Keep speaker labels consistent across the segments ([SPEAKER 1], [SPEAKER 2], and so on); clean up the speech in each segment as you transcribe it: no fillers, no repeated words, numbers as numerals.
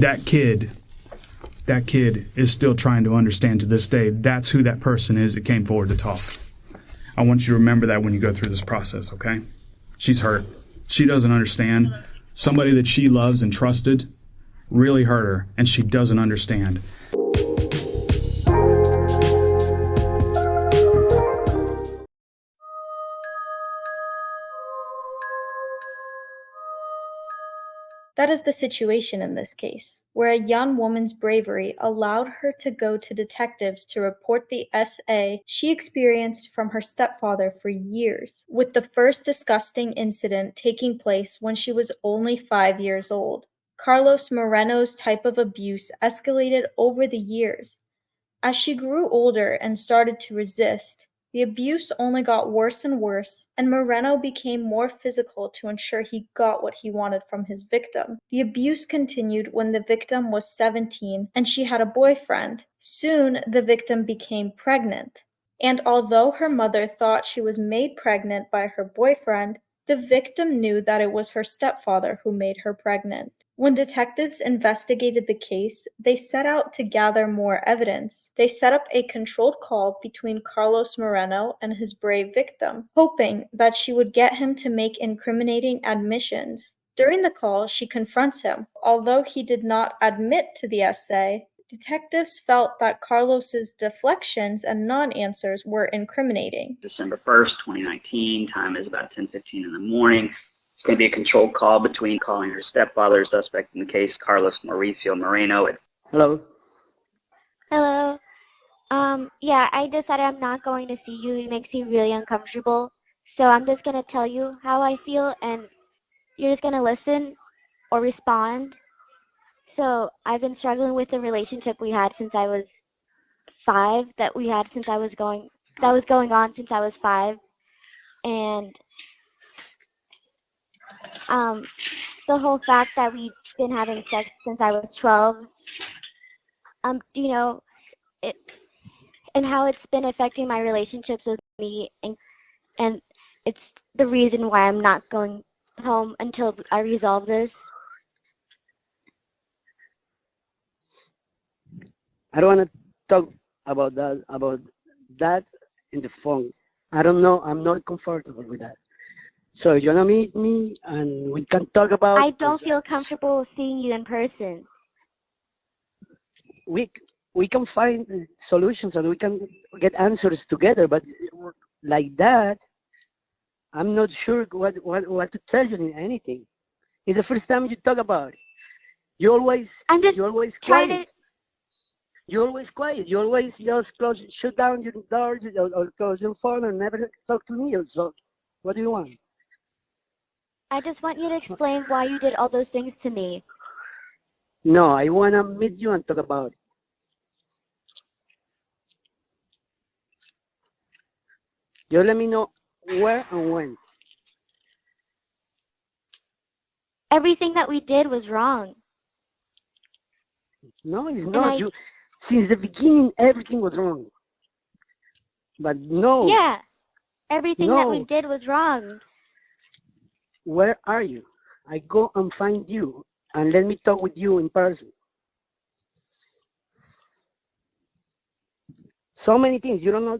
[SPEAKER 1] That kid is still trying to understand to this day. That's who that person is that came forward to talk. I want you to remember that when you go through this process, okay? She's hurt. She doesn't understand. Somebody that she loves and trusted really hurt her, and she doesn't understand.
[SPEAKER 2] That is the situation in this case, where a young woman's bravery allowed her to go to detectives to report the SA she experienced from her stepfather for years, with the first disgusting incident taking place when she was only 5 years old. Carlos Moreno's type of abuse escalated over the years. As she grew older and started to resist, the abuse only got worse and worse, and Moreno became more physical to ensure he got what he wanted from his victim. The abuse continued when the victim was 17 and she had a boyfriend. Soon, the victim became pregnant. And although her mother thought she was made pregnant by her boyfriend, the victim knew that it was her stepfather who made her pregnant. When detectives investigated the case, they set out to gather more evidence. They set up a controlled call between Carlos Moreno and his brave victim, hoping that she would get him to make incriminating admissions. During the call, she confronts him. Although he did not admit to the SA, detectives felt that Carlos's deflections and non-answers were incriminating.
[SPEAKER 3] December 1st, 2019, time is about 10:15 in the morning. It's going to be a controlled call between calling her stepfather, suspect in the case, Carlos Mauricio Moreno.
[SPEAKER 4] Hello.
[SPEAKER 5] Hello. Yeah, I decided I'm not going to see you. It makes me really uncomfortable. So I'm just going to tell you how I feel, and you're just going to listen or respond. So I've been struggling with the relationship we had since I was 5, that was going on since I was 5. And the whole fact that we've been having sex since I was 12, and how it's been affecting my relationships with me, and it's the reason why I'm not going home until I resolve this.
[SPEAKER 4] I don't want to talk about that in the phone. I don't know. I'm not comfortable with that. So you wanna meet me and we can talk about.
[SPEAKER 5] I don't feel comfortable seeing you in person.
[SPEAKER 4] We can find solutions and we can get answers together, but like that, I'm not sure what to tell you in anything. It's the first time you talk about it. You're always quiet. You're always quiet. You always just shut down your door or close your phone and never talk to me. So what do you want?
[SPEAKER 5] I just want you to explain why you did all those things to me.
[SPEAKER 4] No, I want to meet you and talk about it. You let me know where and when.
[SPEAKER 5] Everything that we did was wrong.
[SPEAKER 4] No, it's not. Since the beginning, everything was wrong. But no.
[SPEAKER 5] Yeah, everything that we did was wrong.
[SPEAKER 4] Where are you? I go and find you, and let me talk with you in person. So many things. You don't know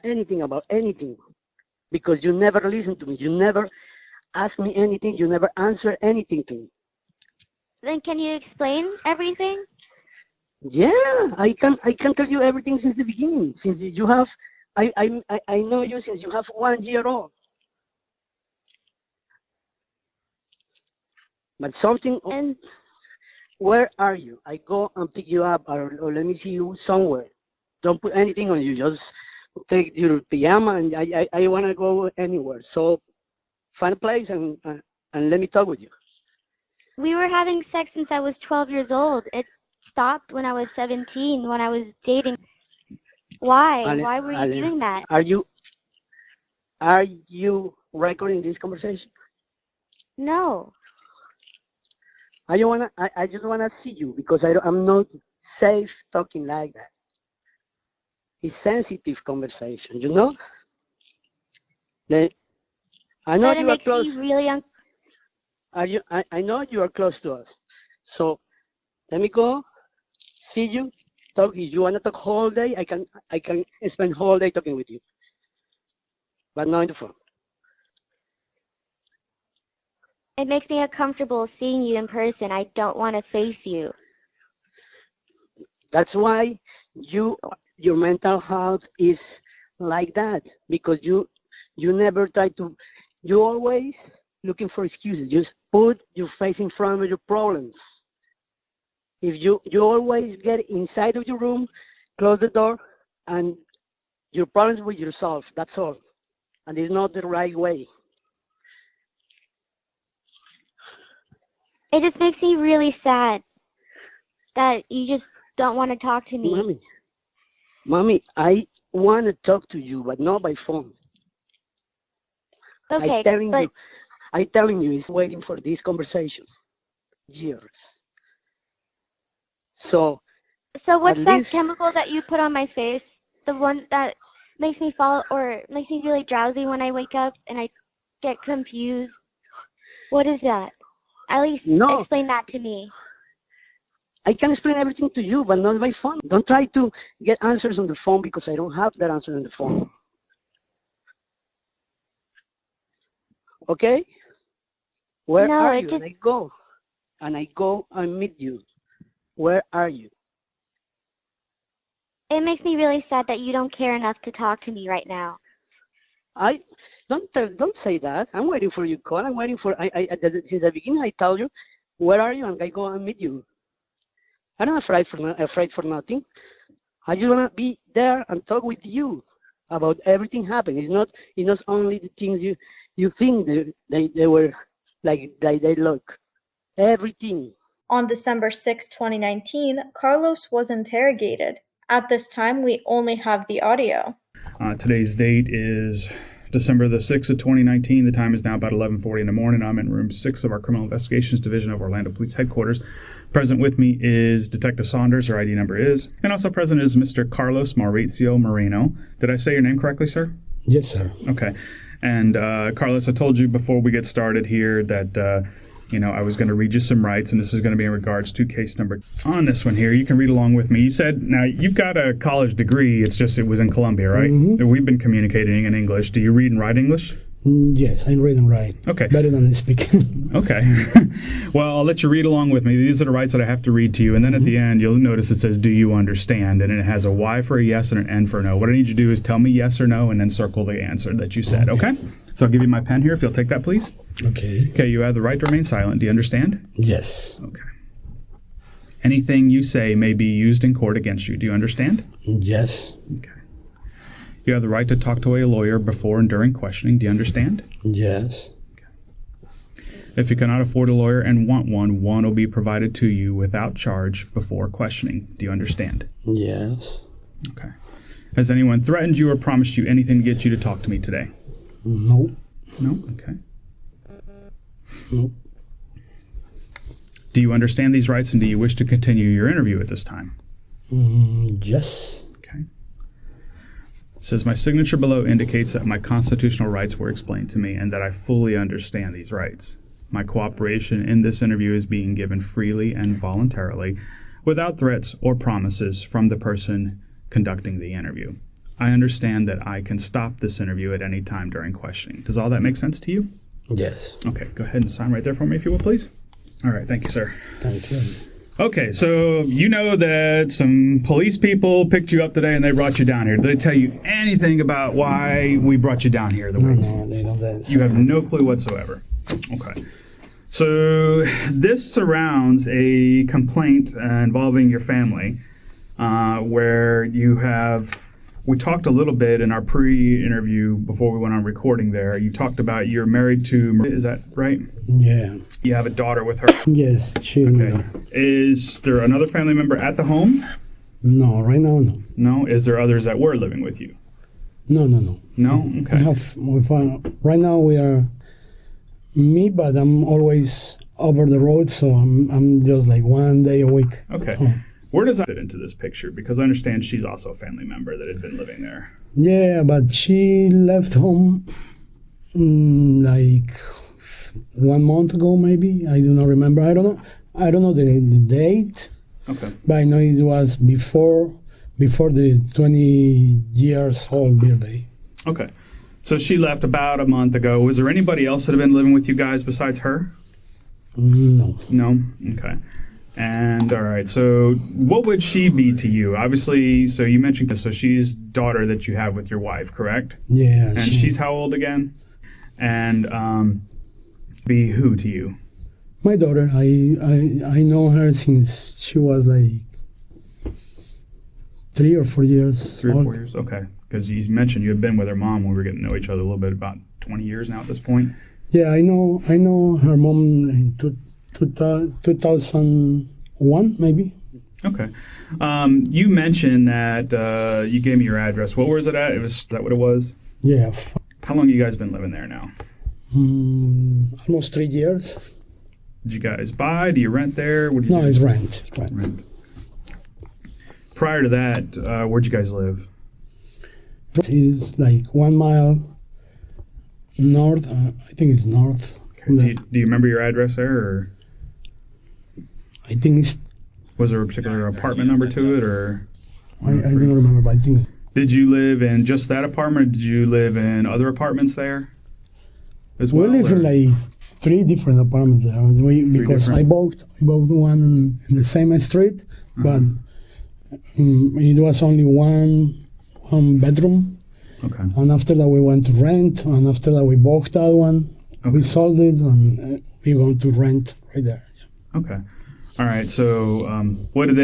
[SPEAKER 4] anything about anything, because you never listen to me. You never ask me anything. You never answer anything to me.
[SPEAKER 5] Then can you explain everything?
[SPEAKER 4] Yeah, I can tell you everything since the beginning. Since you have, I know you since you have 1 year old. But something.
[SPEAKER 5] And
[SPEAKER 4] where are you? I go and pick you up, or let me see you somewhere. Don't put anything on you. Just take your pajama, and I want to go anywhere. So find a place and let me talk with you.
[SPEAKER 5] We were having sex since I was 12 years old. It stopped when I was 17, when I was dating. Why? Why were you doing that?
[SPEAKER 4] Are you recording this conversation?
[SPEAKER 5] No.
[SPEAKER 4] I just wanna see you, because I'm not safe talking like that. It's sensitive conversation, you know. I know you are close.
[SPEAKER 5] Really
[SPEAKER 4] I know you are close to us, so Let me go, see you, talk. If you want to talk whole day, I can spend whole day talking with you, but not on the phone.
[SPEAKER 5] It makes me uncomfortable seeing you in person. I don't want to face you.
[SPEAKER 4] That's why your mental health is like that, because you never try to. You always looking for excuses. Just put your face in front of your problems. If you always get inside of your room, close the door, and your problems with yourself. That's all, and it's not the right way.
[SPEAKER 5] It just makes me really sad that you just don't want to talk to me.
[SPEAKER 4] Mommy, I want to talk to you, but not by phone.
[SPEAKER 5] Okay,
[SPEAKER 4] I'm telling you, it's waiting for this conversation. Years. So
[SPEAKER 5] what's that
[SPEAKER 4] least,
[SPEAKER 5] chemical that you put on my face? The one that makes me fall or makes me really drowsy when I wake up and I get confused. What is that? At least explain that to me.
[SPEAKER 4] I can explain everything to you, but not by phone. Don't try to get answers on the phone, because I don't have that answer on the phone. Okay? Where are you? And I go and meet you. Where are you?
[SPEAKER 5] It makes me really sad that you don't care enough to talk to me right now.
[SPEAKER 4] I don't say that. I'm waiting for your call. I'm waiting for. Since the beginning, I tell you, where are you? And I go and meet you. I'm not afraid for nothing. I just wanna be there and talk with you about everything happening. It's not only the things you think they were like they look. Everything.
[SPEAKER 2] On December 6, 2019, Carlos was interrogated. At this time, we only have the audio.
[SPEAKER 1] Today's date is December the 6th of 2019. The time is now about 11:40 in the morning. I'm in room 6 of our Criminal Investigations Division of Orlando Police Headquarters. Present with me is Detective Saunders, her ID number is, and also present is Mr. Carlos Mauricio Moreno. Did I say your name correctly, sir?
[SPEAKER 6] Yes, sir.
[SPEAKER 1] Okay. And Carlos, I told you before we get started here that I was going to read you some rights, and this is going to be in regards to case number. On this one here, you can read along with me. You said, now, you've got a college degree. It's just it was in Columbia, right?
[SPEAKER 6] Mm-hmm.
[SPEAKER 1] We've been communicating in English. Do you read and write English?
[SPEAKER 6] Yes, I read and write.
[SPEAKER 1] Okay.
[SPEAKER 6] Better than I speak.
[SPEAKER 1] Okay. Well, I'll let you read along with me. These are the rights that I have to read to you. And then at the end, you'll notice it says, do you understand? And it has a Y for a yes and an N for a no. What I need you to do is tell me yes or no and then circle the answer that you said, okay? So I'll give you my pen here if you'll take that, please.
[SPEAKER 6] Okay.
[SPEAKER 1] Okay, you have the right to remain silent. Do you understand?
[SPEAKER 6] Yes.
[SPEAKER 1] Okay. Anything you say may be used in court against you. Do you understand?
[SPEAKER 6] Yes.
[SPEAKER 1] Okay. You have the right to talk to a lawyer before and during questioning. Do you understand?
[SPEAKER 6] Yes.
[SPEAKER 1] Okay. If you cannot afford a lawyer and want one will be provided to you without charge before questioning. Do you understand?
[SPEAKER 6] Yes.
[SPEAKER 1] Okay. Has anyone threatened you or promised you anything to get you to talk to me today?
[SPEAKER 6] No.
[SPEAKER 1] No? Okay.
[SPEAKER 6] No.
[SPEAKER 1] Do you understand these rights, and do you wish to continue your interview at this time?
[SPEAKER 6] Yes.
[SPEAKER 1] Okay. It says, my signature below indicates that my constitutional rights were explained to me and that I fully understand these rights. My cooperation in this interview is being given freely and voluntarily, without threats or promises from the person conducting the interview. I understand that I can stop this interview at any time during questioning. Does all that make sense to you?
[SPEAKER 6] Yes.
[SPEAKER 1] Okay, go ahead and sign right there for me, if you will, please. All right, thank you, sir.
[SPEAKER 6] Thank you.
[SPEAKER 1] Okay, so you know that some police people picked you up today and they brought you down here. Did they tell you anything about why we brought you down here?
[SPEAKER 6] No, they don't.
[SPEAKER 1] You have no clue whatsoever. Okay. So this surrounds a complaint involving your family where you have... We talked a little bit in our pre-interview before we went on recording there. You talked about you're married to... Is that right?
[SPEAKER 6] Yeah.
[SPEAKER 1] You have a daughter with her.
[SPEAKER 6] Yes, she's
[SPEAKER 1] Okay. Is there another family member at the home?
[SPEAKER 6] No, right now, no.
[SPEAKER 1] No? Is there others that were living with you?
[SPEAKER 6] No.
[SPEAKER 1] No? Okay.
[SPEAKER 6] Right now we are me, but I'm always over the road, so I'm just like 1 day a week.
[SPEAKER 1] Okay.
[SPEAKER 6] Home.
[SPEAKER 1] Where does that fit into this picture? Because I understand she's also a family member that had been living there.
[SPEAKER 6] Yeah, but she left home like 1 month ago, maybe. I do not remember. I don't know the date,
[SPEAKER 1] Okay.
[SPEAKER 6] But I know it was before the 20 years old birthday.
[SPEAKER 1] Okay. So she left about a month ago. Was there anybody else that had been living with you guys besides her?
[SPEAKER 6] No.
[SPEAKER 1] No? Okay. And all right, so what would she be to you? Obviously, so you mentioned, so she's daughter that you have with your wife, correct?
[SPEAKER 6] Yeah.
[SPEAKER 1] And she's how old again? And be who to you?
[SPEAKER 6] My daughter. I know her since she was like 3 or 4 years.
[SPEAKER 1] 3 or
[SPEAKER 6] old.
[SPEAKER 1] 4 years? Okay. Because you mentioned you had been with her mom when we were getting to know each other a little bit, about 20 years now at this point.
[SPEAKER 6] Yeah, I know her mom in 2001 maybe.
[SPEAKER 1] Okay. You mentioned that you gave me your address. What was it at? Is that what it was?
[SPEAKER 6] Yeah.
[SPEAKER 1] How long you guys been living there now?
[SPEAKER 6] Almost 3 years.
[SPEAKER 1] Did you guys buy? Do you rent there? What do you
[SPEAKER 6] No,
[SPEAKER 1] do?
[SPEAKER 6] it's rent.
[SPEAKER 1] Rent. Prior to that, where'd you guys live?
[SPEAKER 6] It's like 1 mile north. I think it's north.
[SPEAKER 1] Okay. Do you remember your address there, or
[SPEAKER 6] I think it's.
[SPEAKER 1] was there a particular apartment number to it, or?
[SPEAKER 6] I don't remember, but I think it's.
[SPEAKER 1] Did you live in just that apartment, or did you live in other apartments there as well?
[SPEAKER 6] We live in
[SPEAKER 1] or?
[SPEAKER 6] like 3 different apartments there. Because
[SPEAKER 1] different?
[SPEAKER 6] I bought one in the same street, but it was only one bedroom.
[SPEAKER 1] Okay.
[SPEAKER 6] And after that, we went to rent, and after that, we bought that one.
[SPEAKER 1] Okay.
[SPEAKER 6] We sold it, and we went to rent right there.
[SPEAKER 1] Okay. All right. So, what did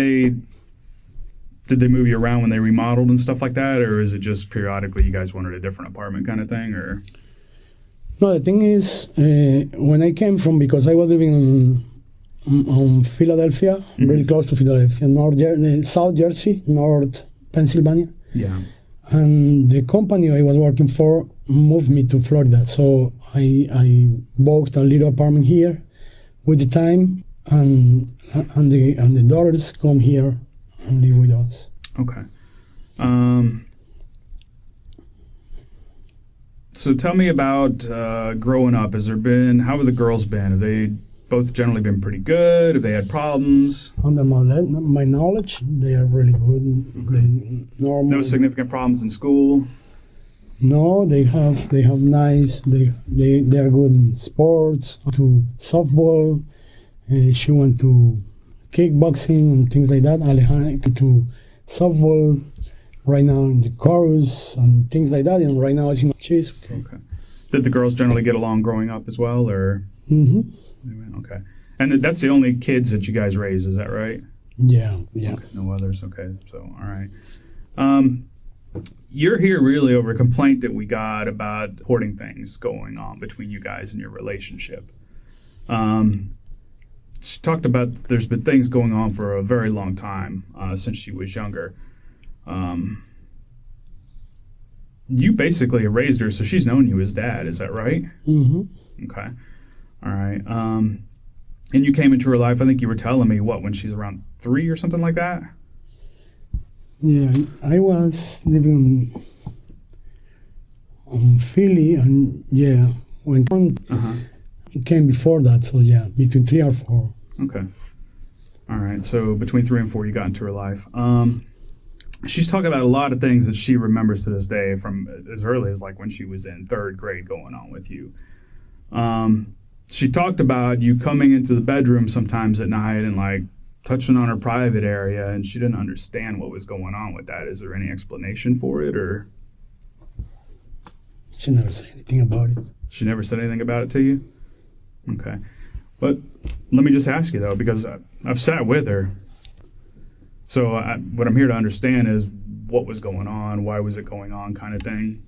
[SPEAKER 1] they move you around when they remodeled and stuff like that, or is it just periodically you guys wanted a different apartment kind of thing, or?
[SPEAKER 6] No, the thing is, when I came from, because I was living on Philadelphia, really close to Philadelphia, South Jersey, North Pennsylvania.
[SPEAKER 1] Yeah.
[SPEAKER 6] And the company I was working for moved me to Florida. So I bought a little apartment here with the time, and the daughters come here and live with us.
[SPEAKER 1] Okay. So tell me about growing up. How have the girls been? Have they both generally been pretty good? Have they had problems?
[SPEAKER 6] Under my knowledge, they are really good. They normal.
[SPEAKER 1] No significant problems in school?
[SPEAKER 6] No, they have nice. They are good in sports, to softball. She went to kickboxing and things like that. Alejandra to softball. Right now in the chorus and things like that. And right now she's okay.
[SPEAKER 1] Okay. Did the girls generally get along growing up as well, or?
[SPEAKER 6] Mm-hmm.
[SPEAKER 1] Okay. And that's the only kids that you guys raise, is that right?
[SPEAKER 6] Yeah.
[SPEAKER 1] Okay, no others. Okay. So, all right. You're here really over a complaint that we got about reporting things going on between you guys and your relationship. She talked about there's been things going on for a very long time since she was younger. You basically raised her, so she's known you as dad. Is that right?
[SPEAKER 6] Mm-hmm.
[SPEAKER 1] Okay. All right. And you came into her life, I think you were telling me, when she's around 3 or something like that?
[SPEAKER 6] Yeah, I was living on Philly, and yeah, when it came before that, so yeah, between 3 or 4.
[SPEAKER 1] Okay. All right. So between 3 and 4, you got into her life. She's talking about a lot of things that she remembers to this day from as early as like when she was in 3rd grade going on with you. She talked about you coming into the bedroom sometimes at night and like touching on her private area, and she didn't understand what was going on with that. Is there any explanation for it, or?
[SPEAKER 6] She never said anything about it.
[SPEAKER 1] She never said anything about it to you? Okay. But let me just ask you, though, because I've sat with her. So what I'm here to understand is what was going on, why was it going on, kind of thing.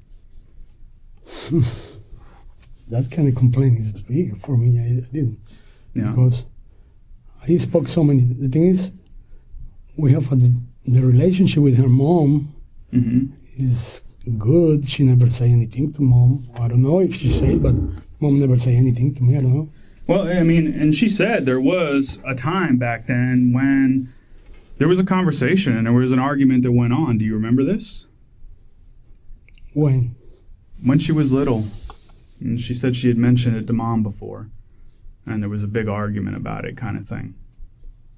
[SPEAKER 6] That kind of complaint is big for me. I didn't.
[SPEAKER 1] Yeah.
[SPEAKER 6] Because I spoke so many. The thing is, we have the relationship with her mom is good. She never say anything to mom. I don't know if she said, but mom never say anything to me. I don't know.
[SPEAKER 1] Well, I mean, and she said there was a time back then when there was a conversation and there was an argument that went on. Do you remember this?
[SPEAKER 6] When?
[SPEAKER 1] When she was little. And she said she had mentioned it to mom before. And there was a big argument about it, kind of thing.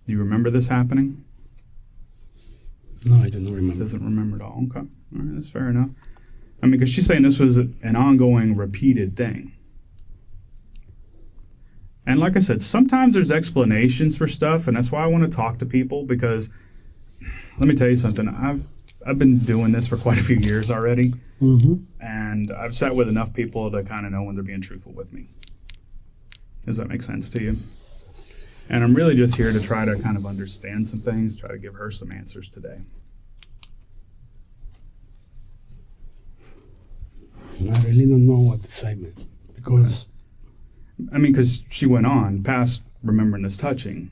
[SPEAKER 1] Do you remember this happening?
[SPEAKER 6] No, I do not remember.
[SPEAKER 1] Doesn't remember at all. Okay. All right, that's fair enough. I mean, because she's saying this was an ongoing, repeated thing. And like I said, sometimes there's explanations for stuff, and that's why I want to talk to people, because let me tell you something. I've been doing this for quite a few years already, and I've sat with enough people to kind of know when they're being truthful with me. Does that make sense to you? And I'm really just here to try to kind of understand some things, try to give her some answers today.
[SPEAKER 6] I really don't know what to say, man. Because...
[SPEAKER 1] I mean, because she went on past remembering this touching.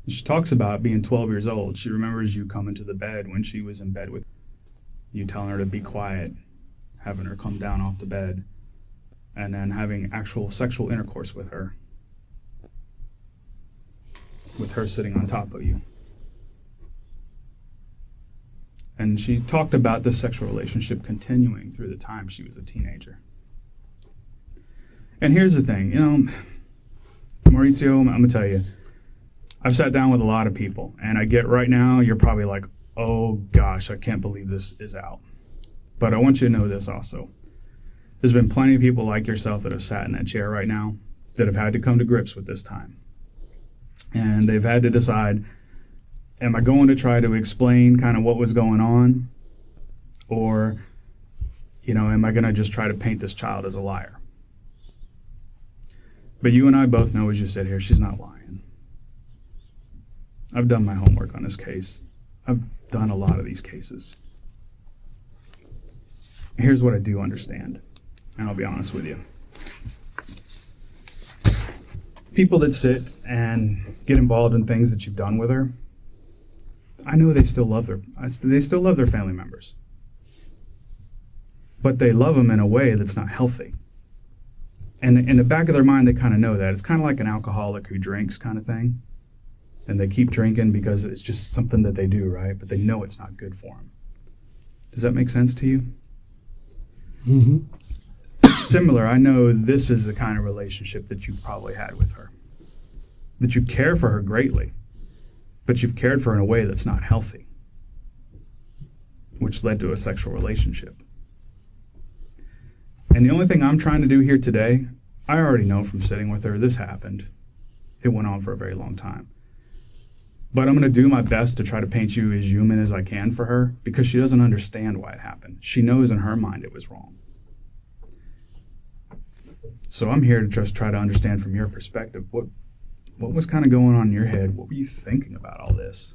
[SPEAKER 1] She talks about being 12 years old. She remembers you coming to the bed when she was in bed with you, telling her to be quiet, having her come down off the bed, and then having actual sexual intercourse with her sitting on top of you. And she talked about this sexual relationship continuing through the time she was a teenager. And here's the thing, Mauricio, I'm going to tell you, I've sat down with a lot of people, and I get right now, you're probably like, oh gosh, I can't believe this is out. But I want you to know this also. There's been plenty of people like yourself that have sat in that chair right now that have had to come to grips with this time. And they've had to decide, am I going to try to explain kind of what was going on? Or, am I going to just try to paint this child as a liar? But you and I both know as you sit here, she's not lying. I've done my homework on this case. I've done a lot of these cases. Here's what I do understand, and I'll be honest with you. People that sit and get involved in things that you've done with her, I know they still love their family members. But they love them in a way that's not healthy. And in the back of their mind, they kind of know that. It's kind of like an alcoholic who drinks kind of thing. And they keep drinking because it's just something that they do, right? But they know it's not good for them. Does that make sense to you? Similar, I know this is the kind of relationship that you've probably had with her. That you care for her greatly, but you've cared for her in a way that's not healthy, which led to a sexual relationship. And the only thing I'm trying to do here today, I already know from sitting with her, this happened. It went on for a very long time. But I'm going to do my best to try to paint you as human as I can for her, because she doesn't understand why it happened. She knows in her mind it was wrong. So I'm here to just try to understand from your perspective, what was kind of going on in your head? What were you thinking about all this?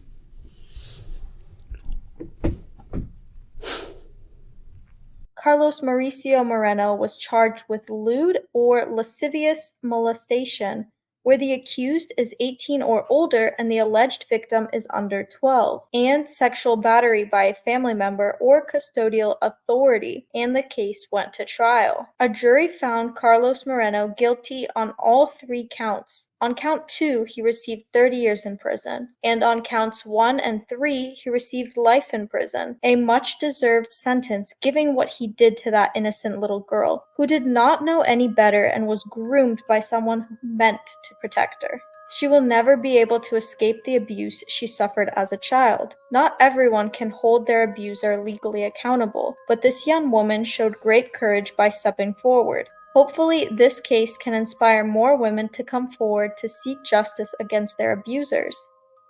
[SPEAKER 2] Carlos Mauricio Moreno was charged with lewd or lascivious molestation, where the accused is 18 or older and the alleged victim is under 12, and sexual battery by a family member or custodial authority, and the case went to trial. A jury found Carlos Moreno guilty on all 3 counts. On count 2, he received 30 years in prison, and on counts 1 and 3, he received life in prison, a much-deserved sentence given what he did to that innocent little girl, who did not know any better and was groomed by someone who meant to protect her. She will never be able to escape the abuse she suffered as a child. Not everyone can hold their abuser legally accountable, but this young woman showed great courage by stepping forward. Hopefully, this case can inspire more women to come forward to seek justice against their abusers.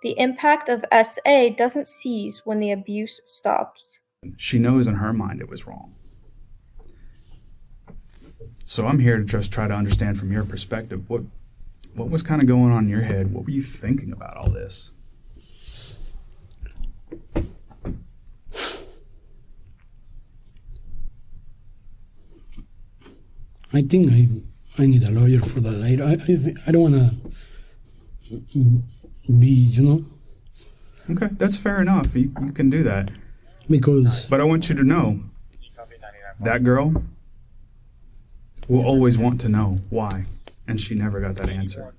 [SPEAKER 2] The impact of SA doesn't cease when the abuse stops.
[SPEAKER 1] She knows in her mind it was wrong. So I'm here to just try to understand from your perspective, what was kind of going on in your head? What were you thinking about all this?
[SPEAKER 6] I think I need a lawyer for that. I don't want to be,
[SPEAKER 1] Okay, that's fair enough. You can do that.
[SPEAKER 6] Because...
[SPEAKER 1] But I want you to know, that girl will always want to know why, and she never got that answer.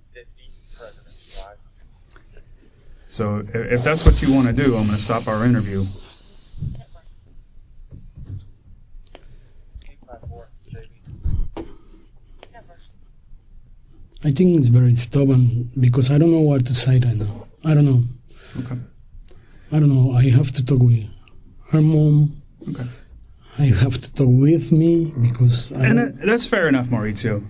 [SPEAKER 1] So if that's what you want to do, I'm going to stop our interview.
[SPEAKER 6] I think it's very stubborn because I don't know what to say right now. I don't know.
[SPEAKER 1] Okay.
[SPEAKER 6] I don't know. I have to talk with her mom.
[SPEAKER 1] Okay.
[SPEAKER 6] I have to talk with me because
[SPEAKER 1] that's fair enough, Maurizio.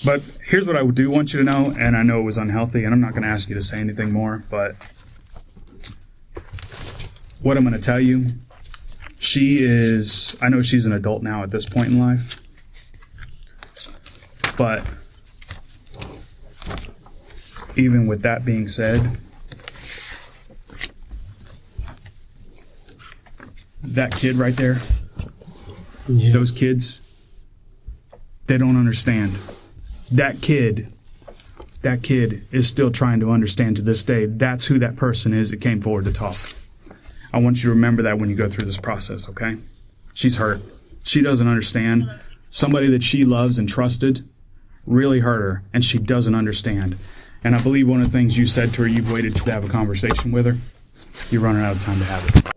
[SPEAKER 1] But here's what I do want you to know, and I know it was unhealthy, and I'm not going to ask you to say anything more, but what I'm going to tell you, I know she's an adult now at this point in life, but even with that being said, that kid right there, those kids, they don't understand. That kid is still trying to understand to this day. That's who that person is that came forward to talk. I want you to remember that when you go through this process, okay? She's hurt. She doesn't understand. Somebody that she loves and trusted really hurt her, and she doesn't understand. And I believe one of the things you said to her, you've waited to have a conversation with her. You're running out of time to have it.